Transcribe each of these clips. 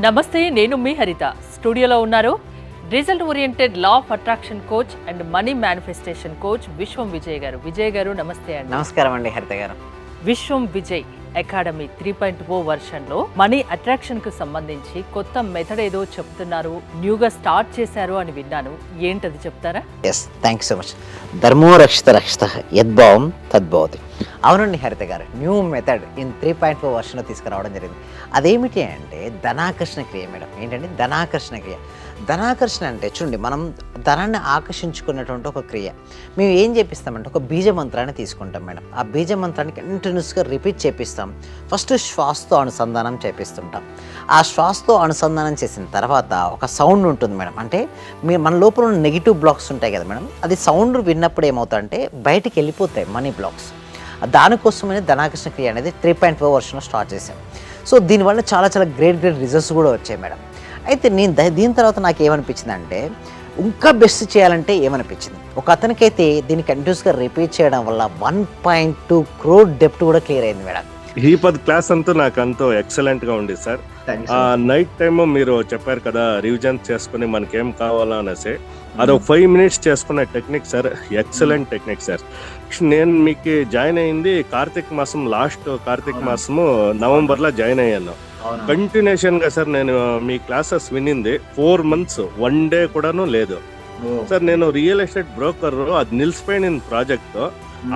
నమస్తే, నేను మీ హరిత. స్టూడియోలో ఉన్నారు result oriented law of attraction coach and money manifestation coach విశ్వం విజయ్ గారు. విజయ్ గారు నమస్తే అండి. నమస్కారం అండి హరిత గారు. విశ్వం విజయ్ అకాడమీ 3.0 వర్షన్లో మనీ అట్రాక్షన్కు సంబంధించి కొత్త మెథడ్ ఏదో చెప్తున్నారు, న్యూగా స్టార్ట్ చేశారు అని విన్నాను. ఏంటది చెప్తారా? Yes, thank you so much. ధర్మో రక్షిత రక్షిత యద్భావం తద్భవతి. అవునండి హరిత గారు, న్యూ మెథడ్ ఇన్ 3.4 వర్షన్లో తీసుకురావడం జరిగింది. అదేమిటి అంటే ధనాకర్షణ క్రియ మేడం. ఏంటంటే ధనాకర్షణ క్రియ. ధనాకర్షణ అంటే చూడండి, మనం ధనాన్ని ఆకర్షించుకున్నటువంటి ఒక క్రియ. మేము ఏం చేపిస్తామంటే ఒక బీజ మంత్రాన్ని తీసుకుంటాం మేడం. ఆ బీజ మంత్రాన్ని కంటిన్యూస్గా రిపీట్ చేపిస్తాం. ఫస్ట్ శ్వాసతో అనుసంధానం చేపిస్తుంటాం. ఆ శ్వాసతో అనుసంధానం చేసిన తర్వాత ఒక సౌండ్ ఉంటుంది మేడం. అంటే మన లోపల ఉన్న నెగిటివ్ బ్లాక్స్ ఉంటాయి కదా మేడం, అది సౌండ్ విన్నప్పుడు ఏమవుతాయంటే బయటికి వెళ్ళిపోతాయి మనీ బ్లాక్స్. దానికోసమనే ధనాకర్షణ క్రియ అనేది 3.4 వర్షన్లో స్టార్ట్ చేశాం. సో దీనివల్ల చాలా చాలా గ్రేట్ రిజల్ట్స్ కూడా వచ్చాయి మేడం. అయితే నేను దీని తర్వాత నాకు ఏమనిపించింది అంటే ఇంకా బెస్ట్ చేయాలంటే ఏమనిపించింది, ఒక అతనికైతే దీన్ని కంటిన్యూస్గా రిపీట్ చేయడం వల్ల 1.2 crore డెప్ట్ కూడా క్లియర్ అయింది మేడం. ఈ క్లాస్ అంతా నాకు అంతా ఎక్సలెంట్ గా ఉంది సార్. నైట్ టైమ్ మీరు చెప్పారు కదా రివిజన్ చేసుకుని మనకేం కావాలా అనేసి, అదొక 5 minutes చేసుకునే technique sir. Excellent technique sir. నేను మీకు జాయిన్ అయింది లాస్ట్ కార్తీక మాసము నవంబర్లో జాయిన్ అయ్యాను. కంటిన్యూషన్ గా సార్ నేను మీ క్లాసెస్ వినింది 4 months, 1 day కూడాను లేదు సార్. నేను రియల్ ఎస్టేట్ బ్రోకర్, అది నిలిచిపోయిన ప్రాజెక్ట్.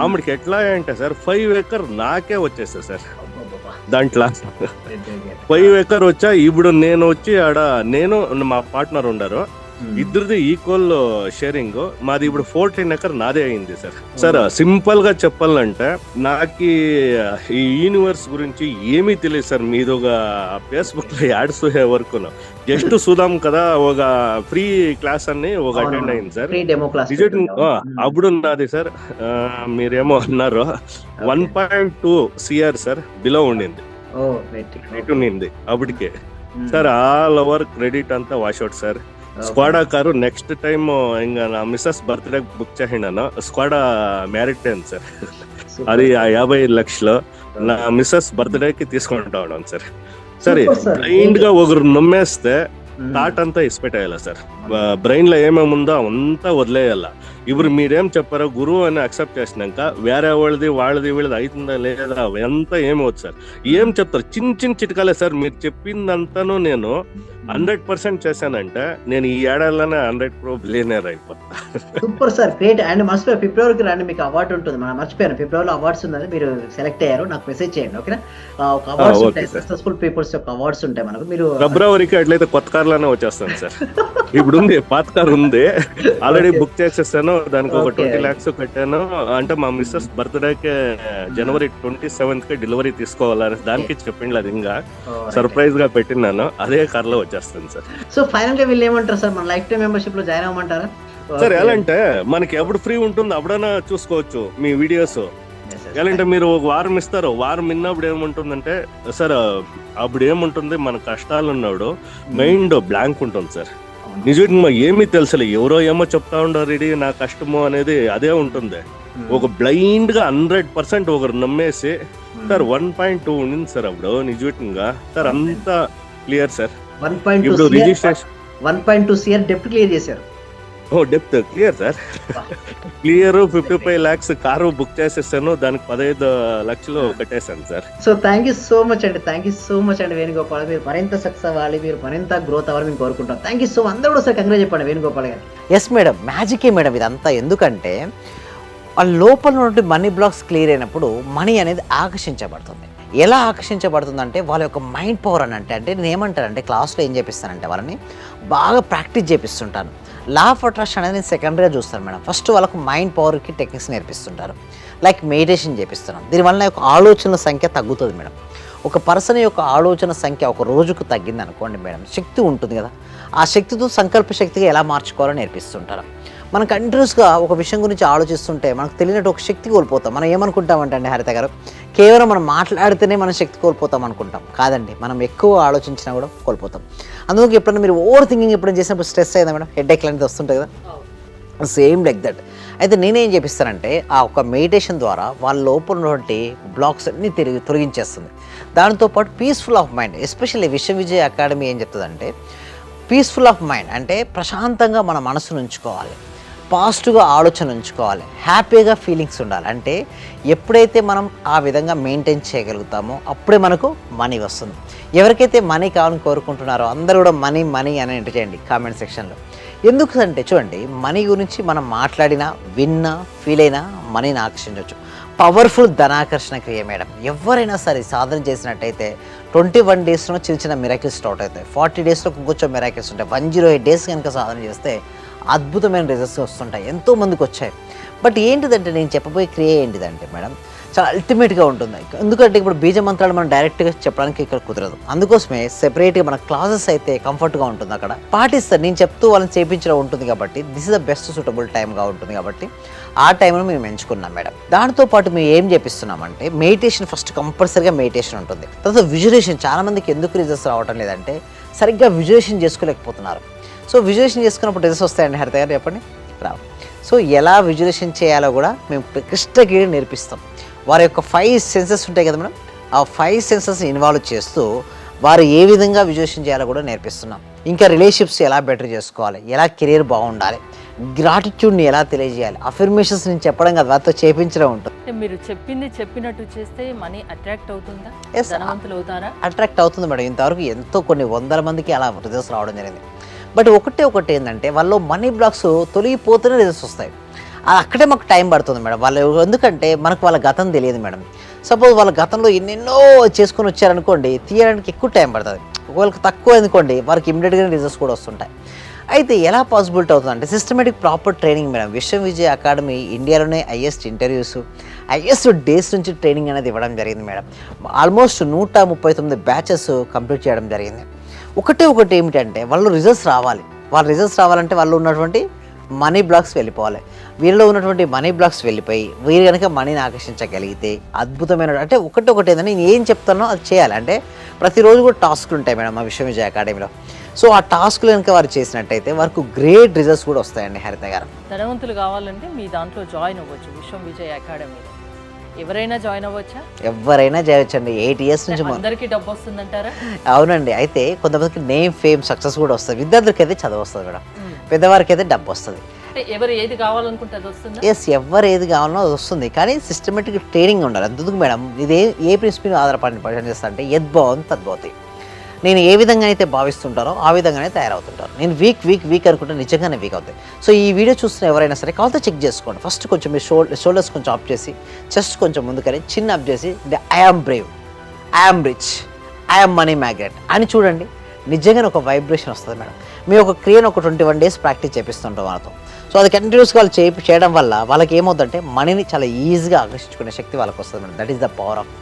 ఆమెకి ఎట్లా అంటే సార్ 5 acre నాకే వచ్చేస్తా సార్. దాంట్లో 5 acre వచ్చా. ఇప్పుడు నేను వచ్చి నేను మా పార్ట్నర్ ఉండారు, ఇద్దరిది ఈక్వల్ షేరింగ్. మాది ఇప్పుడు 14 acre నాదే అయింది సార్. సార్ సింపుల్ గా చెప్పాలంటే నాకు ఈ యూనివర్స్ గురించి ఏమీ తెలియదు సార్. మీది ఒక ఫేస్బుక్ లో యాడ్స్ వరకు జస్ట్ చూద్దాం కదా, ఒక ఫ్రీ క్లాస్ అన్ని ఒక అటెండ్ అయింది సార్. అప్పుడు నాది సార్, మీరేమో అన్నారు 1.2 crore సార్ బిలో ఉండింది. అప్పటికే సార్ ఆల్ ఓవర్ క్రెడిట్ అంతా washout sir. Skoda car next time ఇంకా నా మిస్సెస్ బర్త్డే బుక్ చేసినాను. Skoda married time sir. అది 55 లక్షలు నా మిస్సెస్ బర్త్డేకి తీసుకుంటా ఉన్నాను సార్. సరే, బ్లైండ్ గా ఒకరు నమ్మేస్తే థాట్ అంతా ఇసిపెట్టేయాల సార్. బ్రెయిన్ లో ఏమేమి ఉందో అంతా వదిలేయాల. ఇప్పుడు మీరేం చెప్పారో గురువు అని అక్సెప్ట్ చేసినాక వేరే వాళ్ళది వీళ్ళది అవుతుందా లేదా ఎంత ఏమవుతుంది సార్. ఏం చెప్తారు, చిన్న చిట్కాలే సార్. మీరు చెప్పిందంతాను నేను 100% చేశానంటే నేను ఈ ఏడాదిలోనే 100 crore బిలియనర్ అయిపోతా. Super sir, great. అండ్ మర్చిపోయి ఫిబ్రవరికి రండి, మీకు అవార్డు ఉంటుంది. మనం మర్చిపోయాను, ఫిబ్రవరిలో అవార్డ్స్ ఉందని మీరు సెలెక్ట్ అయ్యారు. నాకు మెసేజ్ చేయండి, ఓకేనా? ఒక అవార్డ్స్ ఉంటాయి, సక్సెస్ఫుల్ పీపుల్స్ యొక్క అవార్డ్స్ ఉంటాయి మనకు. మీరు ఫిబ్రవరికి అట్లయితే కొత్త కార్లోనే వచ్చేస్తాను సార్. ఇప్పుడు ఉంది, పాత కార్ ఉంది, ఆల్రెడీ బుక్ చేసేస్తాను. దానికి ఒక 20 lakhs కట్టాను. అంటే మా మిస్సెస్ బర్త్డేకి January 27th కి డెలివరీ తీసుకోవాలని దానికి చెప్పింది. అది ఇంకా సర్ప్రైజ్ గా పెట్టినాను. అదే కార్ లో వచ్చేస్తాను సార్. సో ఫైనల్ గా వీళ్ళు ఏమంటారు సార్, మన లైఫ్ టైం మెంబర్షిప్ లో జాయిన్ అవ్వమంటారా సార్? ఎలా అంటే మనకి ఎప్పుడు ఫ్రీ ఉంటుంది అప్పుడైనా చూసుకోవచ్చు మీ వీడియోస్. ఎలా అంటే మీరు ఒక వారం ఇస్తారు, వారం విన్నప్పుడు ఏముంటుందంటే సార్, అప్పుడు ఏముంటుంది, మన కష్టాలు ఉన్నప్పుడు మైండ్ బ్లాంక్ ఉంటుంది సార్. నిజంగా ఏమీ తెలుసలే, ఎవరో ఏమో చెప్తా ఉండరు, ఇది నా కష్టము అనేది అదే ఉంటుంది. ఒక బ్లైండ్ గా 100% ఒకరు నమ్మేసి సార్ 1.2 ఉండింది సార్ అప్పుడు. నిజంగా సార్ అంతా క్లియర్ సార్. 1.2 రిజిస్ట్రేషన్ 1.2 crore డెప్ట్ క్లియర్ చేశారు. డెప్త్ clear sir, clear. 55 lakhs car book చేసేసాను, దానికి 15 లక్షలు కట్టేశాను sir. So thank you so much అండి వేణుగోపాల్. మీరు మరింత సక్సెస్ అవ్వాలి, మీరు మరింత గ్రోత్ అవ్వాలి మేము కోరుకుంటాం. Thank you so much. అందరూ కూడా సార్ కంగ్రాట్ చెప్పండి వేణుగోపాల్ గారు. ఎస్ మేడం, మ్యాజికే మేడం ఇదంతా. ఎందుకంటే వాళ్ళ లోపల నుండి మనీ బ్లాక్స్ క్లియర్ అయినప్పుడు మనీ అనేది ఆకర్షించబడుతుంది. ఎలా ఆకర్షించబడుతుందంటే వాళ్ళ యొక్క మైండ్ పవర్ అని అంటే నేను ఏమంటానంటే క్లాస్లో ఏం చేపిస్తానంటే వాళ్ళని బాగా ప్రాక్టీస్ చేపిస్తుంటాను. లా ఆఫ్ అట్రాక్షన్ అనేది నేను సెకండరీగా చూస్తాను మేడం. ఫస్ట్ వాళ్ళకు మైండ్ పవర్కి టెక్నిక్స్ నేర్పిస్తుంటారు, లైక్ మెడిటేషన్ చేపిస్తున్నాం. దీనివల్ల యొక్క ఆలోచనల సంఖ్య తగ్గుతుంది మేడం. ఒక పర్సన్ యొక్క ఆలోచన సంఖ్య ఒక రోజుకు తగ్గింది అనుకోండి మేడం, శక్తి ఉంటుంది కదా, ఆ శక్తితో సంకల్ప శక్తిగా ఎలా మార్చుకోవాలో నేర్పిస్తుంటారు. మనం కంటిన్యూస్గా ఒక విషయం గురించి ఆలోచిస్తుంటే మనకు తెలియనట్టు ఒక శక్తి కోల్పోతాం. మనం ఏమనుకుంటామంటే అండి హరిత గారు, కేవలం మనం మాట్లాడితేనే మనం శక్తి కోల్పోతాం అనుకుంటాం. కాదండి, మనం ఎక్కువ ఆలోచించినా కూడా కోల్పోతాం. అందుకే ఎప్పుడైనా మీరు ఓవర్ థింకింగ్ ఎప్పుడైనా చేసినప్పుడు స్ట్రెస్ అయిందా మేడం, హెడ్ ఏక్ అనేది వస్తుంటుంది కదా, సేమ్ లైక్ దట్. అయితే నేనేం చేపిస్తానంటే ఆ ఒక మెడిటేషన్ ద్వారా వాళ్ళ లోపల ఉన్నటువంటి బ్లాక్స్ అన్నీ తొలగించేస్తుంది. దాంతోపాటు peaceful of mind, especially Viswavijaya academy ఏం చెప్తుందంటే పీస్ఫుల్ ఆఫ్ మైండ్ అంటే ప్రశాంతంగా మన మనసును ఉంచుకోవాలి, పాజిటివ్గా ఆలోచన ఉంచుకోవాలి, హ్యాపీగా ఫీలింగ్స్ ఉండాలి. అంటే ఎప్పుడైతే మనం ఆ విధంగా మెయింటైన్ చేయగలుగుతామో అప్పుడే మనకు మనీ వస్తుంది. ఎవరికైతే మనీ కావాలని కోరుకుంటున్నారో అందరూ కూడా మనీ మనీ అని ఎంటర్ చేయండి కామెంట్ సెక్షన్లో. ఎందుకంటే చూడండి, మనీ గురించి మనం మాట్లాడినా విన్నా ఫీల్ అయినా మనీని ఆకర్షించవచ్చు. పవర్ఫుల్ ధనాకర్షణ క్రియ మేడం. ఎవరైనా సరే సాధన చేసినట్టయితే 21 డేస్లో చిన్న చిన్న మిరాకిల్స్ స్టార్ట్ అవుతాయి, 40 డేస్లో కొంచెం మిరాకిల్స్ ఉంటాయి, 108 డేస్ కనుక సాధన చేస్తే అద్భుతమైన రిజల్ట్స్ వస్తుంటాయి. ఎంతోమందికి వచ్చాయి. బట్ ఏంటిదంటే నేను చెప్పబోయే క్రియ ఏంటిదంటే మేడం చాలా అల్టిమేట్గా ఉంటుంది. ఎందుకంటే ఇప్పుడు బీజ మంత్రాలు మనం డైరెక్ట్గా చెప్పడానికి ఇక్కడ కుదరదు. అందుకోసమే సెపరేట్గా మన క్లాసెస్ అయితే కంఫర్ట్గా ఉంటుంది, అక్కడ పాటిస్తారు. నేను చెప్తూ వాళ్ళని చేయించడం ఉంటుంది కాబట్టి this is the best suitable టైమ్గా ఉంటుంది కాబట్టి ఆ టైంలో మేము ఎంచుకున్నాం మేడం. దాంతోపాటు మేము ఏం చేపిస్తున్నామంటే మెడిటేషన్ ఫస్ట్ కంపల్సరీగా మెడిటేషన్ ఉంటుంది. తర్వాత విజువలైజేషన్. చాలామందికి ఎందుకు రిజల్ట్స్ రావటం లేదంటే సరిగ్గా విజువలైజేషన్ చేసుకోలేకపోతున్నారు. సో విజువలైజేషన్ చేసుకున్నప్పుడు రిజల్ట్స్ వస్తాయండి హరిత గారు చెప్పండి? రావు. సో ఎలా విజువలైజేషన్ చేయాలో కూడా మేము కృష్ణకి నేర్పిస్తాం. వారి యొక్క 5 సెన్సెస్ ఉంటాయి కదా మేడం, ఆ 5 సెన్సెస్ ఇన్వాల్వ్ చేస్తూ వారు ఏ విధంగా విజువలైజేషన్ చేయాలో కూడా నేర్పిస్తున్నాం. ఇంకా రిలేషన్షిప్స్ ఎలా బెటర్ చేసుకోవాలి, ఎలా కెరీర్ బాగుండాలి, గ్రాటిట్యూడ్ని ఎలా తెలియజేయాలి, అఫర్మేషన్స్ నేను చెప్పడం కదా వారితో చేపించడం ఉంటుంది. అంటే మీరు చెప్పింది చెప్పినట్టు చేస్తే మనీ అట్రాక్ట్ అవుతుందా? Yes, ధనవంతులు అవుతారా? అట్రాక్ట్ అవుతుంది మేడం. ఇంతవరకు ఎంతో కొన్ని వందల మందికి అలా రిజల్ట్స్ రావడం జరిగింది. బట్ ఒకటి ఏంటంటే వాళ్ళు మనీ బ్లాక్స్ తొలగిపోతూనే రిజల్ట్స్ వస్తాయి. అది అక్కడే మాకు టైం పడుతుంది మేడం. వాళ్ళు ఎందుకంటే మనకు వాళ్ళ గతం తెలియదు మేడం. సపోజ్ వాళ్ళ గతంలో ఎన్నెన్నో చేసుకొని వచ్చారనుకోండి, తీయడానికి ఎక్కువ టైం పడుతుంది. ఒకవేళ తక్కువ అనుకోండి వారికి ఇమ్మీడియట్గా రిజల్ట్స్ కూడా వస్తుంటాయి. అయితే ఎలా పాసిబిలిటీ అవుతుంది అంటే systematic proper training madam. Viswavijaya academy ఇండియాలోనే హైయెస్ట్ ఇంటర్వ్యూస్, హైయెస్ట్ డేస్ నుంచి ట్రైనింగ్ అనేది ఇవ్వడం జరిగింది మేడం. ఆల్మోస్ట్ 139 బ్యాచెస్ కంప్లీట్ చేయడం జరిగింది. ఒకటి ఏమిటంటే వాళ్ళు రిజల్ట్స్ రావాలి. వాళ్ళ రిజల్ట్స్ రావాలంటే వాళ్ళు ఉన్నటువంటి మనీ బ్లాక్స్ వెళ్ళిపోవాలి. వీరిలో ఉన్నటువంటి మనీ బ్లాక్స్ వెళ్ళిపోయి వీరు కనుక మనీని ఆకర్షించగలిగితే అద్భుతమైన అంటే ఒకటి ఏంటంటే నేను ఏం చెప్తానో అది చేయాలి. అంటే ప్రతిరోజు కూడా టాస్క్లు ఉంటాయి మేడం మా విశ్వవిజయ అకాడమీలో. సో ఆ టాస్క్లు కనుక వారు చేసినట్టయితే వారికి గ్రేట్ రిజల్ట్స్ కూడా వస్తాయండి హరిత గారు. ధనవంతులు కావాలంటే మీ దాంట్లో జాయిన్ అవ్వచ్చు విశ్వవిజయ అకాడమీలో. ఎవరైనా జాయిన్ అవ్వచ్చా? ఎవరైనా చేయొచ్చండి. 8 years నుంచి అందరికీ డబ్బు వస్తుందంటారా? అవునండి. అయితే కొంతమందికి నేమ్ ఫేమ్ సక్సెస్ కూడా వస్తుంది. విద్యార్థులకి అయితే చదువు వస్తుంది మేడం, పెద్దవారికి అయితే డబ్బు వస్తుంది. ఎవరు ఏది కావాలనుకుంటే అది వస్తుంది. ఎస్, ఎవరు ఏది కావాలనో అది వస్తుంది. కానీ సిస్టమేటిక్ ట్రైనింగ్ ఉండాలి. అందుకు మేడం ఇది ఏ ప్రిన్సిపల్ ఆధారపడి పనిచేస్తా అంటే యద్భావం తద్భవతి. నేను ఏ విధంగా అయితే భావిస్తుంటారో ఆ విధంగానే తయారవుతుంటారు. నేను వీక్ అనుకుంటే నిజంగానే వీక్ అవుతాయి. సో ఈ వీడియో చూస్తున్న ఎవరైనా సరే కావాలంటే చెక్ చేసుకోండి. ఫస్ట్ కొంచెం మీ షోల్డర్స్ కొంచెం అప్ చేసి, చెస్ట్ కొంచెం ముందుకని చిన్న అప్ చేసి I am brave, I am rich, I am money magnet అని చూడండి. నిజంగానే ఒక వైబ్రేషన్ వస్తుంది మేడం. మేము ఒక క్రియను ఒక 21 days ప్రాక్టీస్ చేపిస్తుంటాం వాళ్ళతో. సో అది కంటిన్యూస్గా వాళ్ళు చేయడం వల్ల వాళ్ళకి ఏమవుతుందంటే మనీని చాలా ఈజీగా ఆకర్షించుకునే శక్తి వాళ్ళకి వస్తుంది madam. That is the power of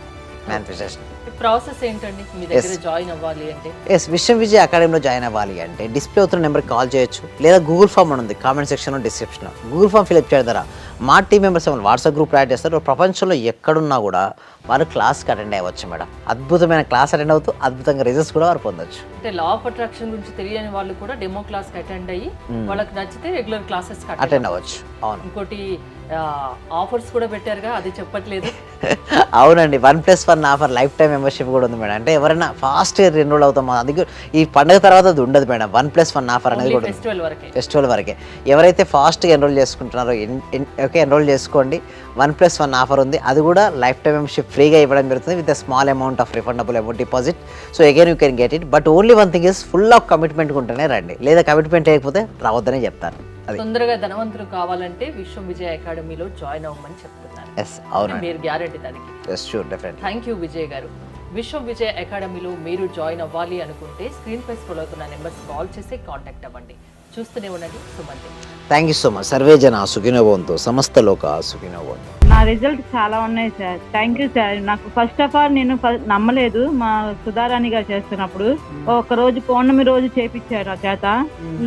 manifestation. Process ఏంటండి మీ దగ్గర జాయిన్ అవ్వాలి అంటే? ఎస్, విశ్వవిజయ అకాడమీలో జాయిన్ అవ్వాలి అంటే డిస్ప్లే అవుతున్న నెంబర్కి కాల్ చేయొచ్చు, లేదా గూగుల్ ఫామ్ అని ఉంది కామెంట్ సెక్షన్లో డిస్క్రిప్షన్లో. గూగుల్ ఫామ్ ఫిల్అప్ చేయడం ద్వారా మా team members WhatsApp group add చేస్తారు. ప్రపంచంలో ఎక్కడున్నా కూడా వారు క్లాస్కి అటెండ్ అవ్వచ్చు మేడం. అద్భుతమైన క్లాస్ అటెండ్ అవుతూ అద్భుతంగా రిజల్ట్స్ కూడా వారు పొందొచ్చు. అంటే లా ఆఫ్ అట్రాక్షన్ గురించి తెలియని వాళ్ళు కూడా డెమో క్లాస్కి అటెండ్ అయ్యి వాళ్ళకి నచ్చితే రెగ్యులర్ క్లాసెస్ అటెండ్ అవ్వచ్చు. అవును. ఇంకోటి ఆఫర్స్ కూడా పెట్టారుగా, అది చెప్పట్లేదు. అవునండి, 1+1 ఆఫర్ లైఫ్ టైం మెంబర్షిప్ కూడా ఉంది మేడం. అంటే ఎవరైనా ఫాస్ట్గా ఎన్రోల్ అవుతాం. అందుకే ఈ పండుగ తర్వాత అది ఉండదు మేడం. 1+1 ఆఫర్ అనేది కూడా ఫెస్టివల్ వరకే. ఎవరైతే ఫాస్ట్గా ఎన్రోల్ చేసుకుంటున్నారో ఎన్రోల్ చేసుకోండి. 1+1 ఆఫర్ ఉంది. అది కూడా లైఫ్ టైం మెంబర్షిప్ ఫ్రీగా ఇవ్వడం జరుగుతుంది with small amount of refundable amount deposit. So again you can get it. But only one thing is full of commitment ఉంటేనే రండి, లేదా కమిట్మెంట్ లేకపోతే రావద్దనే చెప్తాను. తొందరగా ధనవంతులు కావాలంటే విశ్వవిజయ అకాడమీలో జాయిన్ అవ్వమని చెప్తున్నారు. ఎస్, అవును, మీరు గ్యారెంటీ దానికి. Yes, sure, definitely. Thank you Vijay గారు. విశ్వవిజయ అకాడమీలో మీరు జాయిన్ అవ్వాలి అనుకుంటే స్క్రీన్ పై స్క్రోల్ అవుతున్న నెంబర్స్ కాల్ చేసి కాంటాక్ట్ అవ్వండి. చూస్తూనే ఉండండి Suman. Thank you so much. సర్వే జన సుఖినో భవంతు, సమస్త లోక సుఖినో భవంతు. రిజల్ట్ చాలా ఉన్నాయి సార్. Thank you sir. నాకు ఫస్ట్ ఆఫ్ ఆల్ నేను నమ్మలేదు మా సుధారాణి గారు చేస్తున్నప్పుడు. ఒక రోజు పౌర్ణమి రోజు చేపించారు ఆ చేత.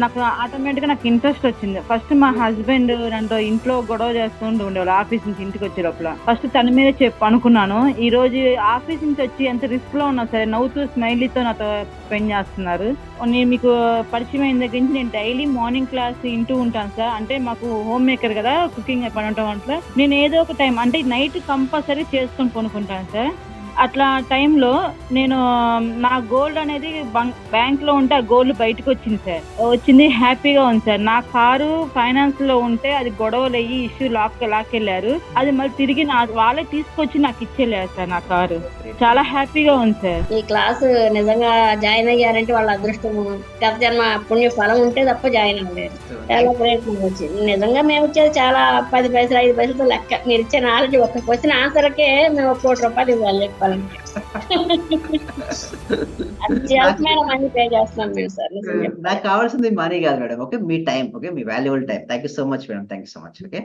నాకు ఆటోమేటిక్ గా నాకు ఇంట్రెస్ట్ వచ్చింది. ఫస్ట్ మా హస్బెండ్ నన్ను ఇంట్లో గొడవ చేస్తుంటూ ఉండేవాళ్ళు ఆఫీస్ నుంచి ఇంటికి వచ్చే లోపల. ఫస్ట్ తన మీద అనుకున్నాను. ఈ రోజు ఆఫీస్ నుంచి వచ్చి ఎంత రిస్క్ లో ఉన్నా సరే నవ్వుతూ స్మైలీతో నాతో స్పెండ్ చేస్తున్నారు. నేను మీకు పరిచయం అయిన దగ్గర నుంచి నేను డైలీ మార్నింగ్ క్లాస్ వింటూ ఉంటాను సార్. అంటే మాకు హోమ్ మేకర్ కదా, కుకింగ్ పని వంటలో నేను ఏదో ఒక టైం అంటే నైట్ కంపల్సరీ చేసుకొని కొనుక్కుంటాను సార్. అట్లా టైంలో నేను నా గోల్డ్ అనేది బ్యాంక్ లో ఉంటే ఆ గోల్డ్ బయటకు వచ్చింది సార్. వచ్చింది, హ్యాపీగా ఉంది సార్. నా కారు ఫైనాన్స్ లో ఉంటే అది గొడవలు అయ్యి ఇష్యూ లాక్కెళ్ళారు. అది మళ్ళీ తిరిగి వాళ్ళే తీసుకొచ్చి నాకు ఇచ్చేళ్ళారు సార్ నా కారు. చాలా హ్యాపీగా ఉంది సార్. ఈ క్లాస్ నిజంగా జాయిన్ అయ్యారంటే వాళ్ళ అదృష్టము, గత జన్మ పుణ్య ఫలం ఉంటే తప్ప జాయిన్ అవ్వలేదు. చాలా ప్రయత్నం వచ్చింది. నిజంగా మేము వచ్చేది చాలా 10 పైసలు 5 పైసలతో లెక్క. మీరు ఇచ్చే నాలెడ్జ్ ఒక క్వశ్చన్ ఆన్సర్కే మేము 1 కోటి రూపాయలు ఇవ్వాలి చెప్పాలంటే. అత్యవసరమైన మనీ పే చేస్తున్నాం మేము సార్. నాకు కావాల్సింది మనీ కాదు madam. Okay, me time. Okay, me valuable time. Thank you so much madam. Thank you so much. Okay.